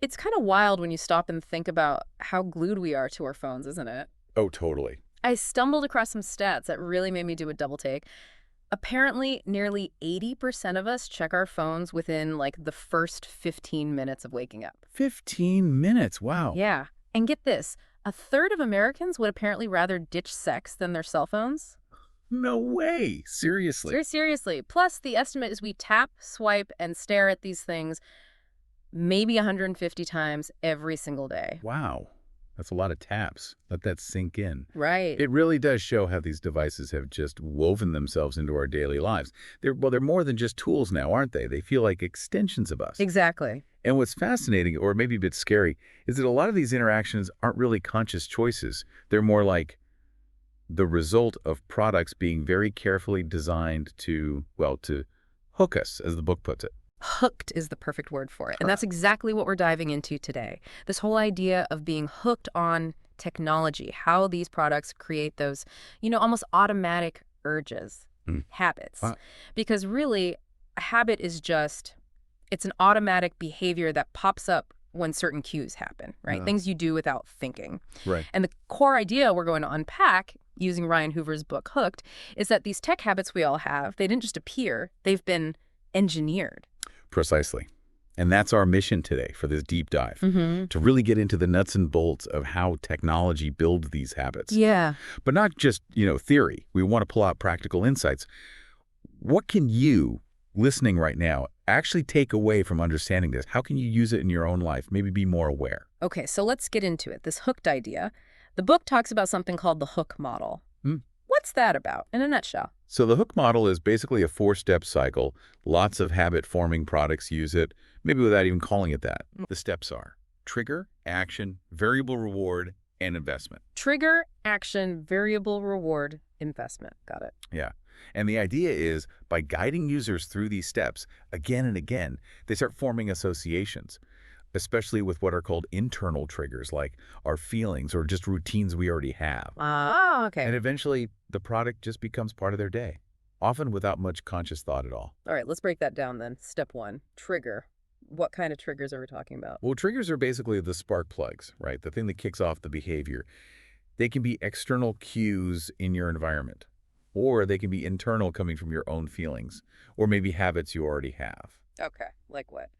It's kind of wild when you stop and think about how glued we are to our phones, isn't it? Oh, totally. I stumbled across some stats that really made me do a double take. Apparently, nearly 80% of us check our phones within like the first 15 minutes of waking up. 15 minutes. Wow. Yeah. And get this, a third of Americans would apparently rather ditch sex than their cell phones. No way. Seriously. Seriously. Plus, the estimate is we tap, swipe, and stare at these things maybe 150 times every single day. Wow. That's a lot of taps. Let that sink in. Right. It really does show how these devices have just woven themselves into our daily lives. They're more than just tools now, aren't they? They feel like extensions of us. Exactly. And what's fascinating, or maybe a bit scary, is that a lot of these interactions aren't really conscious choices. They're more like the result of products being very carefully designed to, well, to hook us, as the book puts it. Hooked is the perfect word for it. And that's exactly what we're diving into today. This whole idea of being hooked on technology, how these products create those, almost automatic urges, habits. Wow. Because really, a habit is it's an automatic behavior that pops up when certain cues happen, right? Things you do without thinking. Right. And the core idea we're going to unpack using Ryan Hoover's book, Hooked, is that these tech habits we all have, they didn't just appear, they've been engineered. Precisely. And that's our mission today for this deep dive, to really get into the nuts and bolts of how technology builds these habits. Yeah. But not just, theory. We want to pull out practical insights. What can you, listening right now, actually take away from understanding this? How can you use it in your own life? Maybe be more aware. Okay, so let's get into it. This hooked idea. The book talks about something called the hook model. What's that about, in a nutshell? So the hook model is basically a 4-step cycle. Lots of habit-forming products use it, maybe without even calling it that. The steps are trigger, action, variable reward, and investment. Trigger, action, variable reward, investment. Got it. Yeah. And the idea is, by guiding users through these steps again and again, they start forming associations, especially with what are called internal triggers, like our feelings or just routines we already have. Okay. And eventually, the product just becomes part of their day, often without much conscious thought at all. All right, let's break that down then. Step 1, trigger. What kind of triggers are we talking about? Well, triggers are basically the spark plugs, right? The thing that kicks off the behavior. They can be external cues in your environment, or they can be internal, coming from your own feelings, or maybe habits you already have. Okay, like what?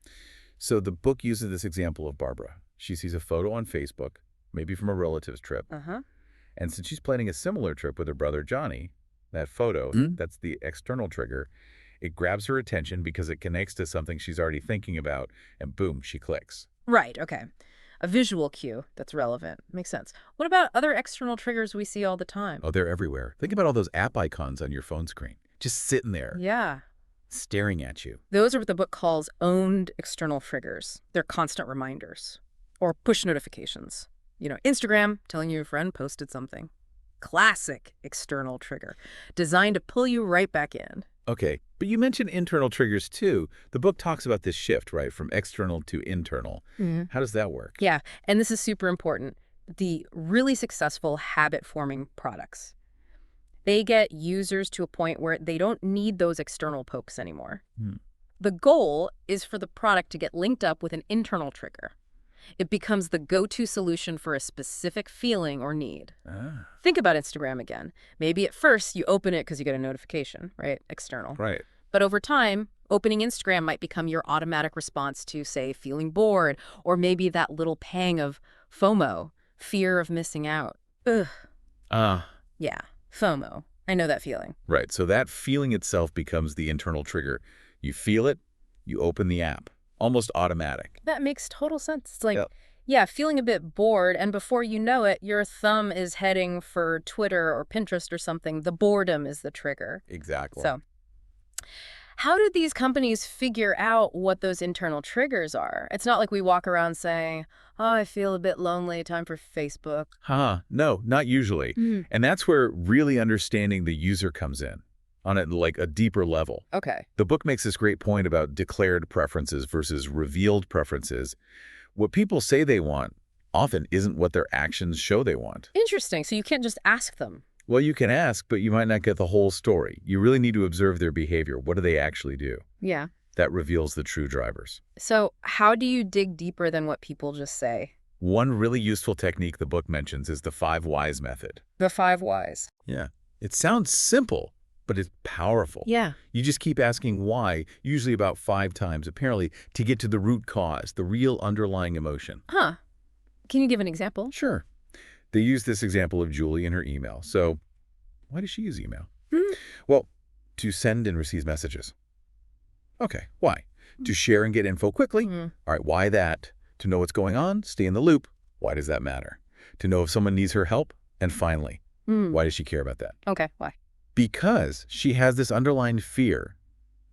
So the book uses this example of Barbara. She sees a photo on Facebook, maybe from a relative's trip. And since she's planning a similar trip with her brother Johnny, that photo, that's the external trigger, it grabs her attention because it connects to something she's already thinking about, and boom, she clicks. Right, okay. A visual cue that's relevant. Makes sense. What about other external triggers we see all the time? Oh, they're everywhere. Think about all those app icons on your phone screen, just sitting there, Yeah. staring at you. Those are what the book calls owned external triggers. They're constant reminders or push notifications. Instagram telling you a friend posted something. Classic external trigger designed to pull you right back in. Okay, but you mentioned internal triggers too. The book talks about this shift, right, from external to internal. How does that work? Yeah, and this is super important. The really successful habit-forming products, they get users to a point where they don't need those external pokes anymore. The goal is for the product to get linked up with an internal trigger. It becomes the go-to solution for a specific feeling or need. Think about Instagram again. Maybe at first you open it because you get a notification, right? External. Right. But over time, opening Instagram might become your automatic response to, say, feeling bored, or maybe that little pang of FOMO, fear of missing out. Ugh. Yeah, FOMO. I know that feeling. Right, so that feeling itself becomes the internal trigger. You feel it, you open the app. Almost automatic. That makes total sense. It's like, yeah, feeling a bit bored, and before you know it, your thumb is heading for Twitter or Pinterest or something. The boredom is the trigger. Exactly. So how did these companies figure out what those internal triggers are? It's not like we walk around saying, oh, I feel a bit lonely, time for Facebook. No, not usually. And that's where really understanding the user comes in, on a deeper level. Okay. The book makes this great point about declared preferences versus revealed preferences. What people say they want often isn't what their actions show they want. Interesting. So you can't just ask them. Well, you can ask, but you might not get the whole story. You really need to observe their behavior. What do they actually do? Yeah. That reveals the true drivers. So how do you dig deeper than what people just say? One really useful technique the book mentions is the 5 whys method. The 5 whys. Yeah. It sounds simple, but it's powerful. Yeah. You just keep asking why, usually about 5 times, apparently, to get to the root cause, the real underlying emotion. Huh. Can you give an example? Sure. They use this example of Julie in her email. So why does she use email? Well, to send and receive messages. Okay, why? To share and get info quickly. All right, why that? To know what's going on, stay in the loop. Why does that matter? To know if someone needs her help. And finally, why does she care about that? Okay, why? Because she has this underlying fear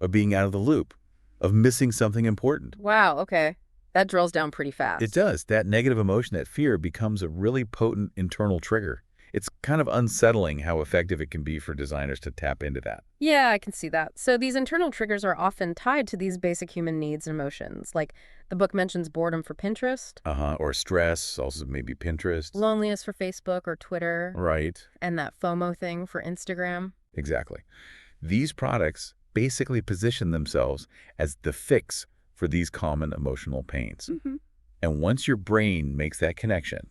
of being out of the loop, of missing something important. Wow, okay. That drills down pretty fast. It does. That negative emotion, that fear, becomes a really potent internal trigger. It's kind of unsettling how effective it can be for designers to tap into that. Yeah, I can see that. So these internal triggers are often tied to these basic human needs and emotions. Like the book mentions boredom for Pinterest. Or stress, also maybe Pinterest. Loneliness for Facebook or Twitter. Right. And that FOMO thing for Instagram. Exactly. These products basically position themselves as the fix for these common emotional pains. And once your brain makes that connection,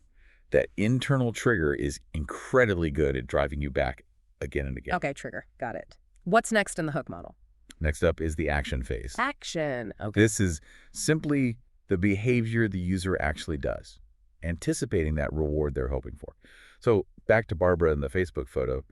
that internal trigger is incredibly good at driving you back again and again. Okay, trigger. Got it. What's next in the hook model? Next up is the action phase. Action. Okay. This is simply the behavior the user actually does, anticipating that reward they're hoping for. So back to Barbara in the Facebook photo,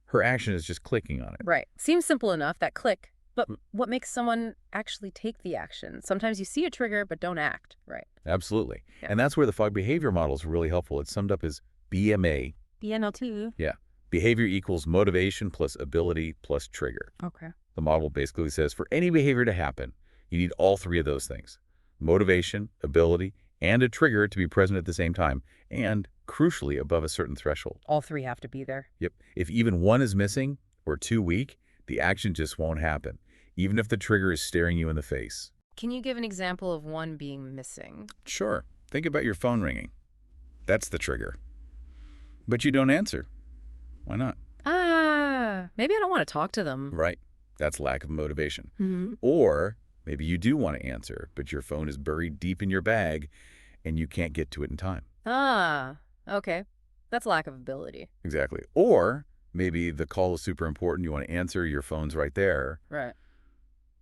her action is just clicking on it. Right. Seems simple enough, that click. But what makes someone actually take the action? Sometimes you see a trigger, but don't act, right? Absolutely. Yeah. And that's where the fog behavior model is really helpful. It's summed up as BMA. BNL2. Yeah. Behavior equals motivation plus ability plus trigger. Okay. The model basically says for any behavior to happen, you need all 3 of those things. Motivation, ability, and a trigger to be present at the same time, and crucially above a certain threshold. All 3 have to be there. Yep. If even 1 is missing or 2 weak, the action just won't happen, even if the trigger is staring you in the face. Can you give an example of 1 being missing? Sure. Think about your phone ringing. That's the trigger. But you don't answer. Why not? Maybe I don't want to talk to them. Right. That's lack of motivation. Or maybe you do want to answer, but your phone is buried deep in your bag and you can't get to it in time. Okay. That's lack of ability. Exactly. Or maybe the call is super important. You want to answer, your phone's right there. Right.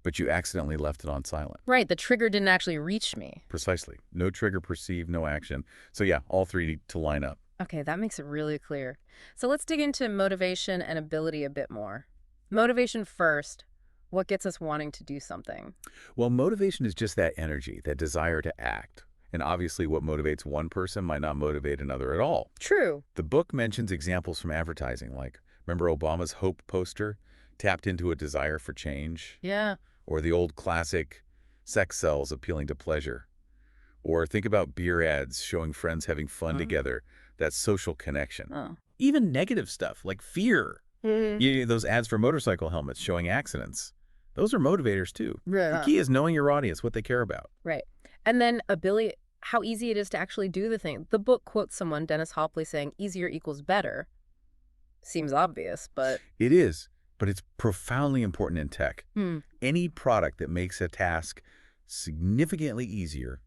But you accidentally left it on silent. Right. The trigger didn't actually reach me. Precisely. No trigger perceived, no action. So yeah, all 3 need to line up. Okay, that makes it really clear. So let's dig into motivation and ability a bit more. Motivation first. What gets us wanting to do something? Well, motivation is just that energy, that desire to act. And obviously what motivates one person might not motivate another at all. True. The book mentions examples from advertising, like, remember Obama's Hope poster? Tapped into a desire for change. Yeah. Or the old classic sex cells appealing to pleasure. Or think about beer ads showing friends having fun together, that social connection. Even negative stuff like fear. Those ads for motorcycle helmets showing accidents. Those are motivators too. Right. The key is knowing your audience, what they care about. Right. And then ability, how easy it is to actually do the thing. The book quotes someone, Dennis Hopley, saying easier equals better. Seems obvious, but... It is, but it's profoundly important in tech. Any product that makes a task significantly easier,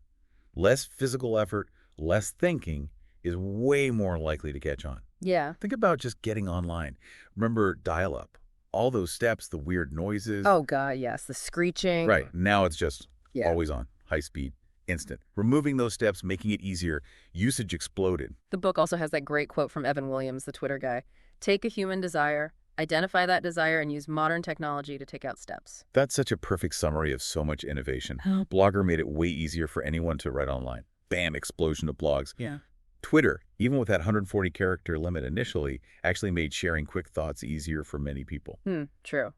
less physical effort, less thinking, is way more likely to catch on. Yeah. Think about just getting online. Remember dial-up? All those steps, the weird noises. Oh, God, yes. The screeching. Right. Now it's just always on, high speed, instant. Removing those steps, making it easier. Usage exploded. The book also has that great quote from Evan Williams, the Twitter guy. Take a human desire, identify that desire, and use modern technology to take out steps. That's such a perfect summary of so much innovation. Blogger made it way easier for anyone to write online. Bam, explosion of blogs. Yeah. Twitter, even with that 140-character limit initially, actually made sharing quick thoughts easier for many people. True.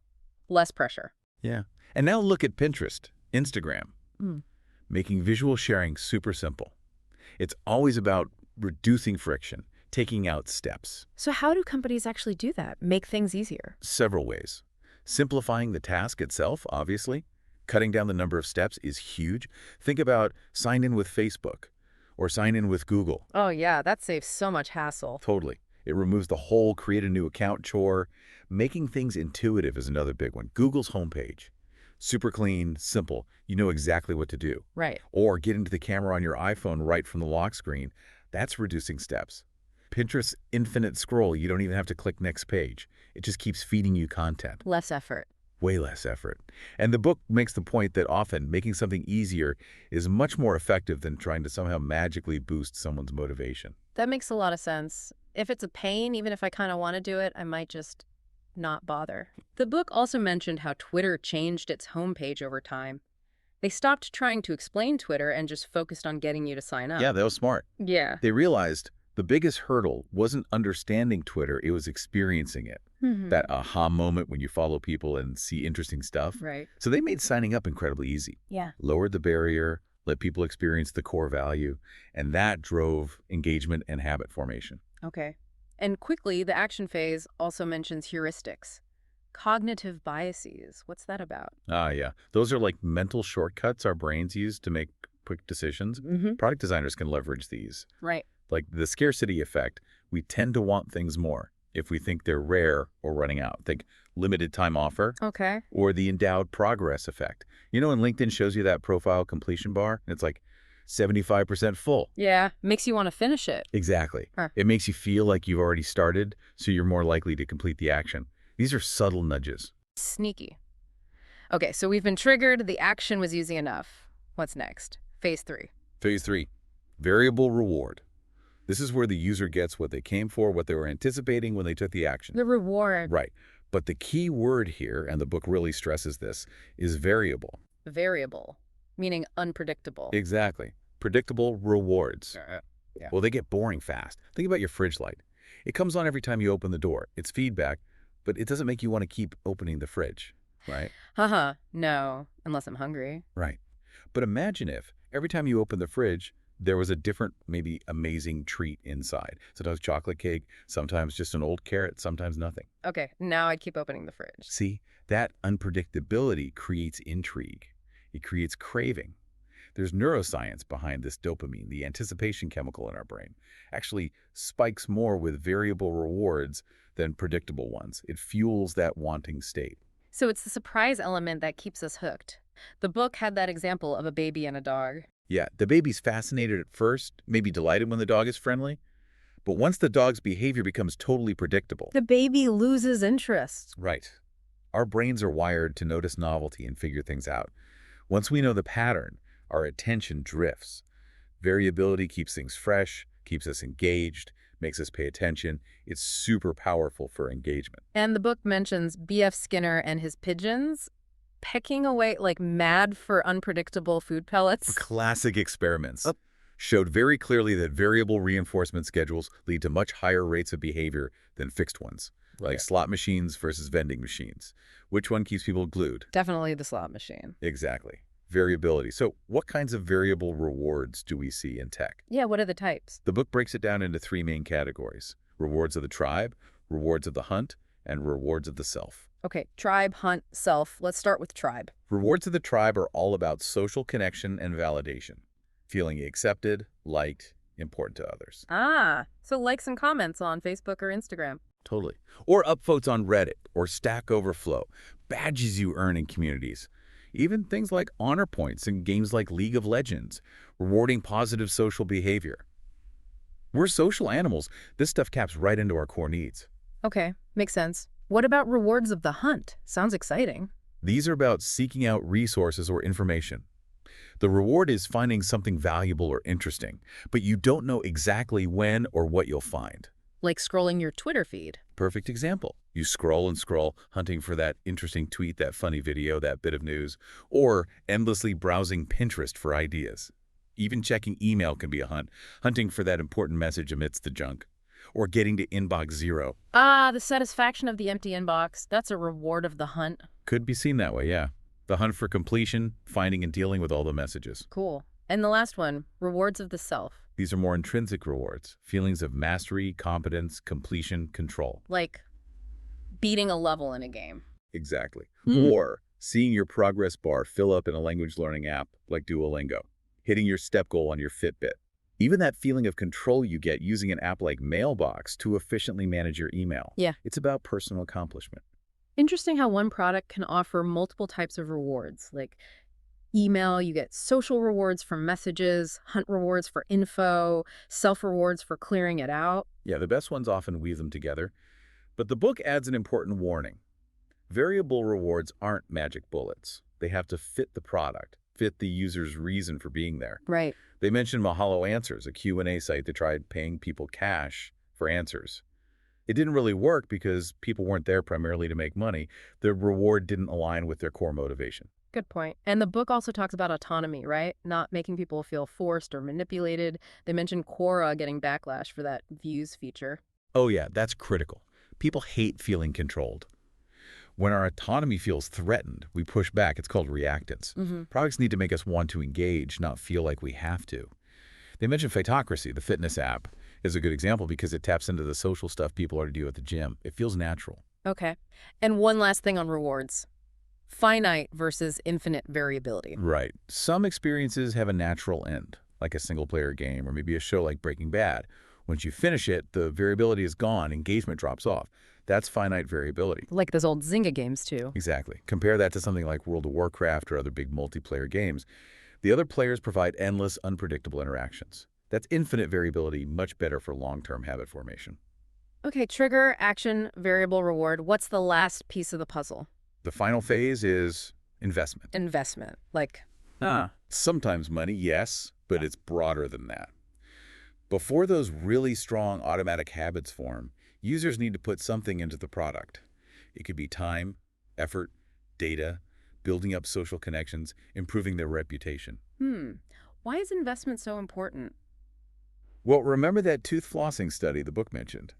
Less pressure. Yeah. And now look at Pinterest, Instagram, making visual sharing super simple. It's always about reducing friction, taking out steps. So how do companies actually do that? Make things easier? Several ways. Simplifying the task itself, obviously. Cutting down the number of steps is huge. Think about sign in with Facebook or sign in with Google. Oh, yeah, that saves so much hassle. Totally. It removes the whole create a new account chore. Making things intuitive is another big one. Google's homepage. Super clean, simple. You know exactly what to do. Right. Or get into the camera on your iPhone right from the lock screen. That's reducing steps. Pinterest's infinite scroll, you don't even have to click next page. It just keeps feeding you content. Less effort. Way less effort. And the book makes the point that often making something easier is much more effective than trying to somehow magically boost someone's motivation. That makes a lot of sense. If it's a pain, even if I kind of want to do it, I might just not bother. The book also mentioned how Twitter changed its homepage over time. They stopped trying to explain Twitter and just focused on getting you to sign up. Yeah, that was smart. Yeah. They realized the biggest hurdle wasn't understanding Twitter, it was experiencing it. That aha moment when you follow people and see interesting stuff. Right. So they made signing up incredibly easy. Yeah. Lowered the barrier, let people experience the core value, and that drove engagement and habit formation. Okay. And quickly, the action phase also mentions heuristics. Cognitive biases. What's that about? Yeah. Those are like mental shortcuts our brains use to make quick decisions. Product designers can leverage these. Right. Like the scarcity effect, we tend to want things more if we think they're rare or running out. Think limited time offer. Okay. Or the endowed progress effect. You know when LinkedIn shows you that profile completion bar, and it's like 75% full. Yeah. Makes you want to finish it. Exactly. Huh. It makes you feel like you've already started, so you're more likely to complete the action. These are subtle nudges. Sneaky. Okay, so we've been triggered. The action was easy enough. What's next? Phase 3. Phase 3, variable reward. This is where the user gets what they came for, what they were anticipating when they took the action. The reward. Right. But the key word here, and the book really stresses this, is variable. Variable, meaning unpredictable. Exactly. Predictable rewards. Yeah. Well, they get boring fast. Think about your fridge light. It comes on every time you open the door. It's feedback, but it doesn't make you want to keep opening the fridge, right? No, unless I'm hungry. Right. But imagine if every time you open the fridge, there was a different, maybe amazing treat inside. Sometimes chocolate cake, sometimes just an old carrot, sometimes nothing. Okay, now I'd keep opening the fridge. See, that unpredictability creates intrigue. It creates craving. There's neuroscience behind this dopamine, the anticipation chemical in our brain. Actually spikes more with variable rewards than predictable ones. It fuels that wanting state. So it's the surprise element that keeps us hooked. The book had that example of a baby and a dog. Yeah, the baby's fascinated at first, maybe delighted when the dog is friendly. But once the dog's behavior becomes totally predictable. The baby loses interest. Right. Our brains are wired to notice novelty and figure things out. Once we know the pattern, our attention drifts. Variability keeps things fresh, keeps us engaged, makes us pay attention. It's super powerful for engagement. And the book mentions B.F. Skinner and his pigeons pecking away like mad for unpredictable food pellets. Classic experiments showed very clearly that variable reinforcement schedules lead to much higher rates of behavior than fixed ones, like slot machines versus vending machines. Which one keeps people glued? Definitely the slot machine. Exactly. Variability. So what kinds of variable rewards do we see in tech? Yeah, what are the types? The book breaks it down into 3 main categories: rewards of the tribe, rewards of the hunt, and rewards of the self. Okay, tribe, hunt, self. Let's start with tribe. Rewards of the tribe are all about social connection and validation, feeling accepted, liked, important to others. So likes and comments on Facebook or Instagram. Totally. Or upvotes on Reddit or Stack Overflow, badges you earn in communities. Even things like honor points in games like League of Legends, rewarding positive social behavior. We're social animals. This stuff taps right into our core needs. Okay, makes sense. What about rewards of the hunt? Sounds exciting. These are about seeking out resources or information. The reward is finding something valuable or interesting, but you don't know exactly when or what you'll find. Like scrolling your Twitter feed. Perfect example. You scroll and scroll, hunting for that interesting tweet, that funny video, that bit of news, or endlessly browsing Pinterest for ideas. Even checking email can be a hunt, hunting for that important message amidst the junk. Or getting to inbox 0. The satisfaction of the empty inbox. That's a reward of the hunt. Could be seen that way, yeah. The hunt for completion, finding and dealing with all the messages. Cool. And the last one, rewards of the self. These are more intrinsic rewards, feelings of mastery, competence, completion, control. Like beating a level in a game. Exactly. Or seeing your progress bar fill up in a language learning app like Duolingo, hitting your step goal on your Fitbit. Even that feeling of control you get using an app like Mailbox to efficiently manage your email. Yeah. It's about personal accomplishment. Interesting how one product can offer multiple types of rewards. Like email, you get social rewards for messages, hunt rewards for info, self-rewards for clearing it out. Yeah, the best ones often weave them together. But the book adds an important warning. Variable rewards aren't magic bullets. They have to fit the product, fit the user's reason for being there. Right. They mentioned Mahalo Answers, a Q&A site that tried paying people cash for answers. It didn't really work because people weren't there primarily to make money. The reward didn't align with their core motivation. Good point. And the book also talks about autonomy, right? Not making people feel forced or manipulated. They mentioned Quora getting backlash for that views feature. Oh yeah, that's critical. People hate feeling controlled. When our autonomy feels threatened, we push back. It's called reactance. Products need to make us want to engage, not feel like we have to. They mentioned Fightocracy, the fitness app, is a good example because it taps into the social stuff people already do at the gym. It feels natural. Okay. And one last thing on rewards. Finite versus infinite variability. Right. Some experiences have a natural end, like a single-player game or maybe a show like Breaking Bad. Once you finish it, the variability is gone, engagement drops off. That's finite variability. Like those old Zynga games, too. Exactly. Compare that to something like World of Warcraft or other big multiplayer games. The other players provide endless, unpredictable interactions. That's infinite variability, much better for long-term habit formation. Okay, trigger, action, variable reward. What's the last piece of the puzzle? The final phase is investment. Investment. Like, Sometimes money, yes, but it's broader than that. Before those really strong automatic habits form, users need to put something into the product. It could be time, effort, data, building up social connections, improving their reputation. Why is investment so important? Well, remember that tooth flossing study the book mentioned?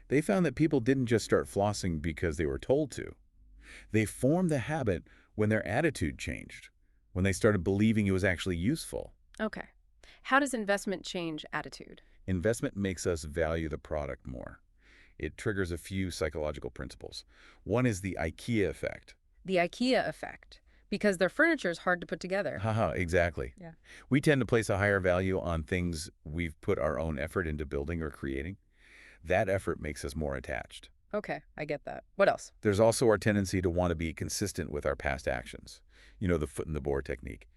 They found that people didn't just start flossing because they were told to. They formed the habit when their attitude changed, when they started believing it was actually useful. Okay. How does investment change attitude? Investment makes us value the product more. It triggers a few psychological principles. One is the IKEA effect. The IKEA effect. Because their furniture is hard to put together. Haha, exactly. Yeah. We tend to place a higher value on things we've put our own effort into building or creating. That effort makes us more attached. Okay, I get that. What else? There's also our tendency to want to be consistent with our past actions. You know, the foot in the board technique.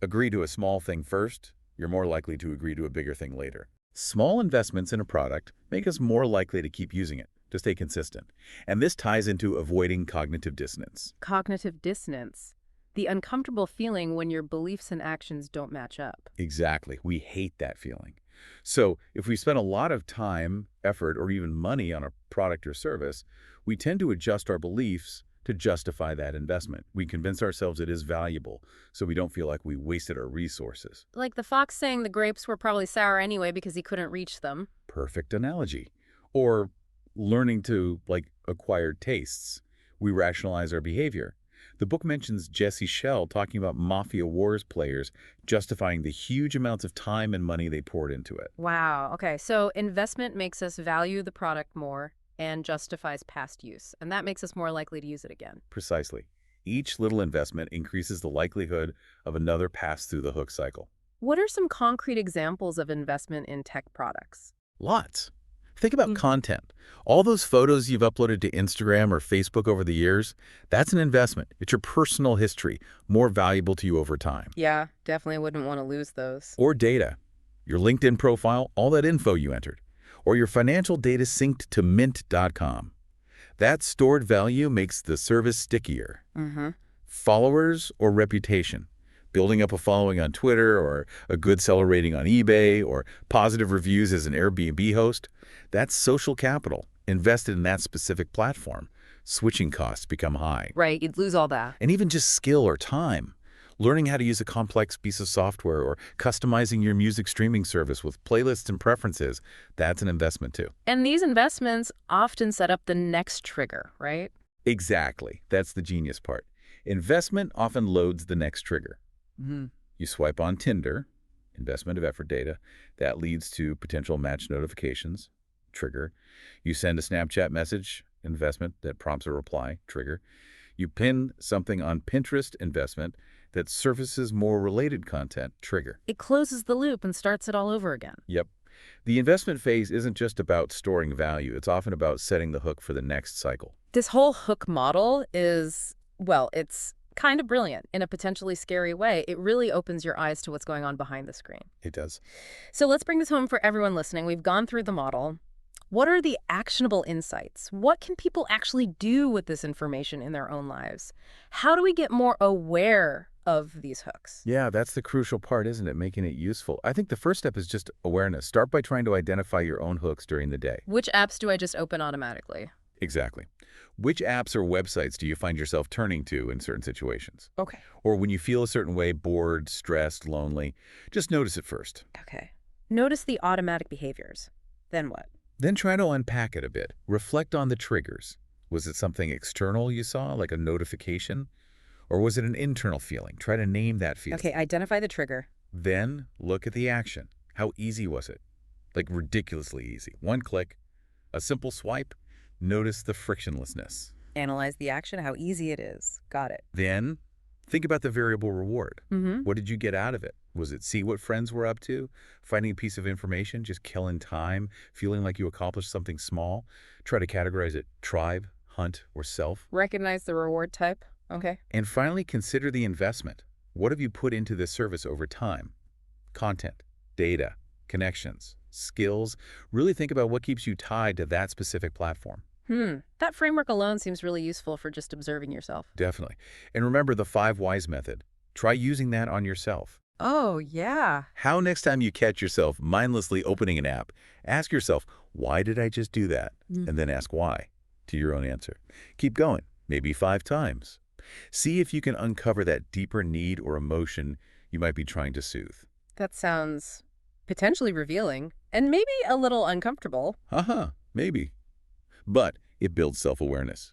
Agree to a small thing first, you're more likely to agree to a bigger thing later. Small investments in a product make us more likely to keep using it, to stay consistent. And this ties into avoiding cognitive dissonance. Cognitive dissonance. The uncomfortable feeling when your beliefs and actions don't match up. Exactly. We hate that feeling. So if we spend a lot of time, effort, or even money on a product or service, we tend to adjust our beliefs to justify that investment. We convince ourselves it is valuable, so we don't feel like we wasted our resources. Like the fox saying the grapes were probably sour anyway because he couldn't reach them. Perfect analogy. Or learning to, acquire tastes. We rationalize our behavior. The book mentions Jesse Schell talking about Mafia Wars players justifying the huge amounts of time and money they poured into it. Wow. Okay, so investment makes us value the product more and justifies past use, and that makes us more likely to use it again. Precisely. Each little investment increases the likelihood of another pass through the hook cycle. What are some concrete examples of investment in tech products? Lots. Think about content. All those photos you've uploaded to Instagram or Facebook over the years, that's an investment. It's your personal history, more valuable to you over time. Yeah, definitely wouldn't want to lose those. Or data. Your LinkedIn profile, all that info you entered. Or your financial data synced to mint.com. That stored value makes the service stickier. Followers or reputation. Building up a following on Twitter or a good seller rating on eBay or positive reviews as an Airbnb host, that's social capital invested in that specific platform. Switching costs become high. Right, you'd lose all that. And even just skill or time. Learning how to use a complex piece of software or customizing your music streaming service with playlists and preferences, that's an investment too. And these investments often set up the next trigger, right? Exactly. That's the genius part. Investment often loads the next trigger. You swipe on Tinder, investment of effort data. That leads to potential match notifications, trigger. You send a Snapchat message, investment that prompts a reply, trigger. You pin something on Pinterest, investment that surfaces more related content, trigger. It closes the loop and starts it all over again. Yep. The investment phase isn't just about storing value. It's often about setting the hook for the next cycle. This whole hook model is, well, it's kind of brilliant in a potentially scary way. It really opens your eyes to what's going on behind the screen. It does. So let's bring this home for everyone listening. We've gone through the model. What are the actionable insights? What can people actually do with this information in their own lives? How do we get more aware of these hooks? Yeah, that's the crucial part, isn't it? Making it useful. I think the first step is just awareness. Start by trying to identify your own hooks during the day. Which apps do I just open automatically? Exactly. Which apps or websites do you find yourself turning to in certain situations? Okay. Or when you feel a certain way, bored, stressed, lonely, just notice it first. Okay. Notice the automatic behaviors. Then what? Then try to unpack it a bit. Reflect on the triggers. Was it something external you saw, like a notification? Or was it an internal feeling? Try to name that feeling. Okay, identify the trigger. Then look at the action. How easy was it? Like ridiculously easy. One click, a simple swipe. Notice the frictionlessness. Analyze the action, how easy it is. Got it. Then think about the variable reward. Mm-hmm. What did you get out of it? Was it see what friends were up to? Finding a piece of information? Just killing time? Feeling like you accomplished something small? Try to categorize it tribe, hunt, or self. Recognize the reward type. Okay. And finally, consider the investment. What have you put into this service over time? Content, data, connections, skills. Really think about what keeps you tied to that specific platform. That framework alone seems really useful for just observing yourself. Definitely. And remember the 5 whys method. Try using that on yourself. Oh, yeah. How next time you catch yourself mindlessly opening an app, ask yourself, why did I just do that? And then ask why to your own answer. Keep going, maybe 5 times. See if you can uncover that deeper need or emotion you might be trying to soothe. That sounds potentially revealing and maybe a little uncomfortable. Maybe. But it builds self-awareness.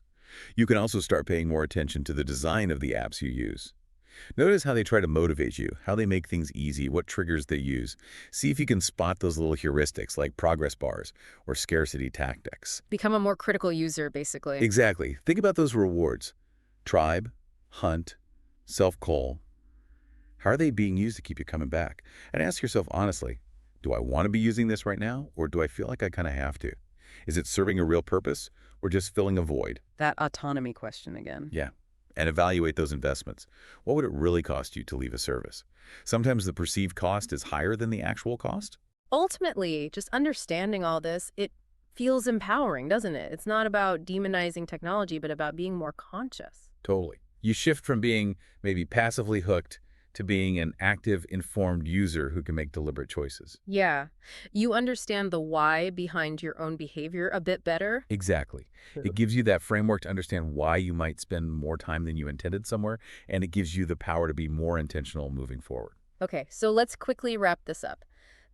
You can also start paying more attention to the design of the apps you use. Notice how they try to motivate you, how they make things easy, what triggers they use. See if you can spot those little heuristics like progress bars or scarcity tactics. Become a more critical user, basically. Exactly. Think about those rewards. Tribe, hunt, self-call. How are they being used to keep you coming back? And ask yourself honestly, do I want to be using this right now, or do I feel like I kind of have to? Is it serving a real purpose, or just filling a void? That autonomy question again. Yeah. And evaluate those investments. What would it really cost you to leave a service? Sometimes the perceived cost is higher than the actual cost. Ultimately, just understanding all this, it feels empowering, doesn't it? It's not about demonizing technology, but about being more conscious. Totally. You shift from being maybe passively hooked to being an active, informed user who can make deliberate choices. Yeah. You understand the why behind your own behavior a bit better. Exactly. It gives you that framework to understand why you might spend more time than you intended somewhere, and it gives you the power to be more intentional moving forward. Okay, so let's quickly wrap this up.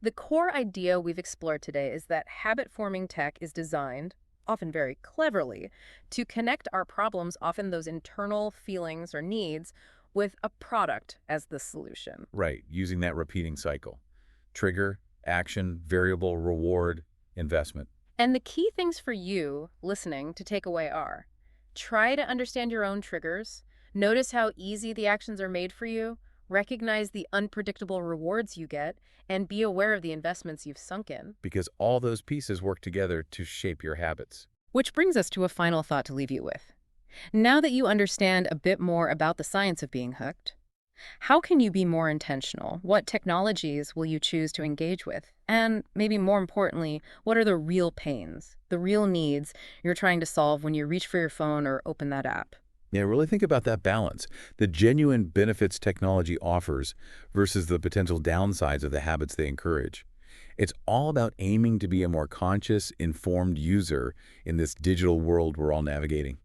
The core idea we've explored today is that habit-forming tech is designed, often very cleverly, to connect our problems, often those internal feelings or needs, with a product as the solution. Right, using that repeating cycle. Trigger, action, variable, reward, investment. And the key things for you, listening, to take away are: try to understand your own triggers, notice how easy the actions are made for you, recognize the unpredictable rewards you get, and be aware of the investments you've sunk in. Because all those pieces work together to shape your habits. Which brings us to a final thought to leave you with. Now that you understand a bit more about the science of being hooked, how can you be more intentional? What technologies will you choose to engage with? And maybe more importantly, what are the real pains, the real needs you're trying to solve when you reach for your phone or open that app? Yeah, really think about that balance, the genuine benefits technology offers versus the potential downsides of the habits they encourage. It's all about aiming to be a more conscious, informed user in this digital world we're all navigating.